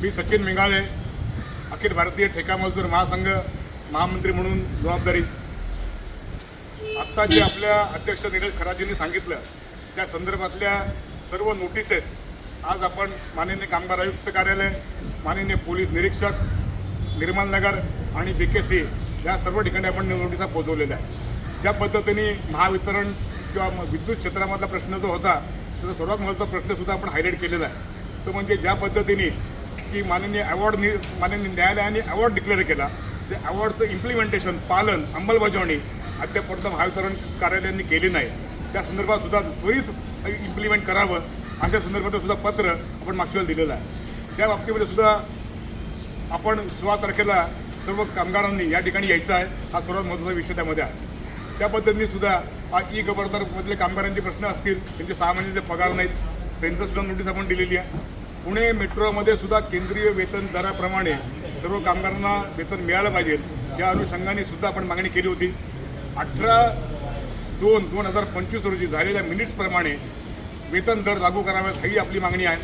मी सचिन मेघाळे, अखिल भारतीय ठेका मजदूर महासंघ महामंत्री म्हणून जबाबदारी. आत्ता जे आपल्या अध्यक्ष नीरज खराजींनी सांगितलं त्या संदर्भातल्या सर्व नोटिसेस आज आपण माननीय कामगार आयुक्त कार्यालय, माननीय पोलीस निरीक्षक, निर्मल नगर आणि BKC या सर्व ठिकाणी आपण नोटिसा पोहोचवलेल्या आहेत. ज्या पद्धतीने महावितरण किंवा विद्युत क्षेत्रामधला प्रश्न जो होता त्याचा सर्वात महत्त्वाचा प्रश्नसुद्धा आपण हायलाईट केलेला आहे. तो म्हणजे ज्या पद्धतीने की माननीय न्यायालयाने अवॉर्ड डिक्लेअर केला, ते अवॉर्डचं इम्प्लिमेंटेशन, पालन, अंमलबजावणी अद्यापर्यंत महावितरण कार्यालयांनी केली नाही. त्या संदर्भात सुद्धा त्वरित इम्प्लिमेंट करावं अशा संदर्भात सुद्धा पत्र आपण मागच्या वेळेला दिलेलं आहे. त्या बाबतीमध्ये सुद्धा आपण 16 तारखेला सर्व कामगारांनी या ठिकाणी यायचं आहे. हा सर्वात महत्त्वाचा विषय त्यामध्ये आहे. त्या पद्धतीने सुद्धा गवर्नरमधले कामगारांचे प्रश्न असतील, त्यांचे 6 महिन्याचे पगार नाहीत, त्यांचंसुद्धा नोटीस आपण दिलेली आहे. पुणे मेट्रोमध्ये सुद्धा केंद्रीय वेतन दराप्रमाणे सर्व कामगारांना वेतन मिळालं पाहिजे या अनुषंगाने सुद्धा आपण मागणी केली होती. 18/2/2025 रोजी झालेल्या मिनिट्सप्रमाणे वेतन दर लागू कराव्यात ही आपली मागणी आहे.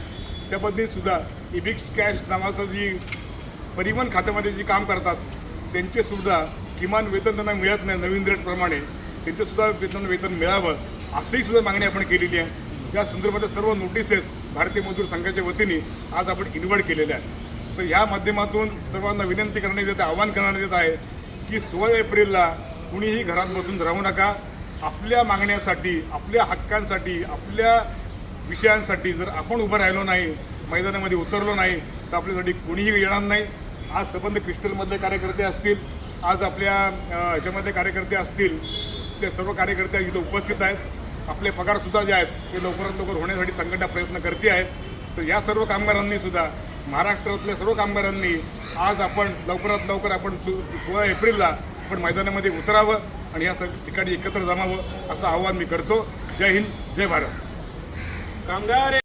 त्या पद्धतीने सुद्धा इबिक्स कॅश नावाचं जी परिवहन खात्यामध्ये जी काम करतात त्यांचेसुद्धा किमान वेतन त्यांना मिळत नाही, नवीन रेटप्रमाणे त्यांचेसुद्धा वेतन मिळावं अशीही सुद्धा मागणी आपण केलेली आहे. या संदर्भातल्या सर्व नोटिसेस भारतीय मजदूर संघाच्या वतीने आज आपण इन्व्हर्ट केलेल्या आहेत. तर या माध्यमातून सर्वांना विनंती करण्यात येत आहे, आवाहन करण्यात येत आहे की 16 एप्रिलला कुणीही घरात बसून राहू नका. आपल्या मागण्यासाठी, आपल्या हक्कांसाठी, आपल्या विषयांसाठी जर आपण उभं राहिलो नाही, मैदानामध्ये उतरलो नाही तर आपल्यासाठी कोणीही येणार नाही. आज संबंध क्रिस्टलमधले कार्यकर्ते असतील, आज आपल्या ह्याच्यामध्ये कार्यकर्ते असतील, ते सर्व कार्यकर्ते इथं उपस्थित आहेत. आपले पगारसुद्धा जे आहेत ते लवकरात लवकर होण्यासाठी संघटना प्रयत्न करते आहेत. तर या सर्व कामगारांनी सुद्धा, महाराष्ट्रातल्या सर्व कामगारांनी आज आपण लवकरात लवकर आपण 16 एप्रिलला आपण मैदानामध्ये उतरावं आणि या ठिकाणी एकत्र जमावं असं आवाहन मी करतो. जय हिंद, जय भारत. कामगार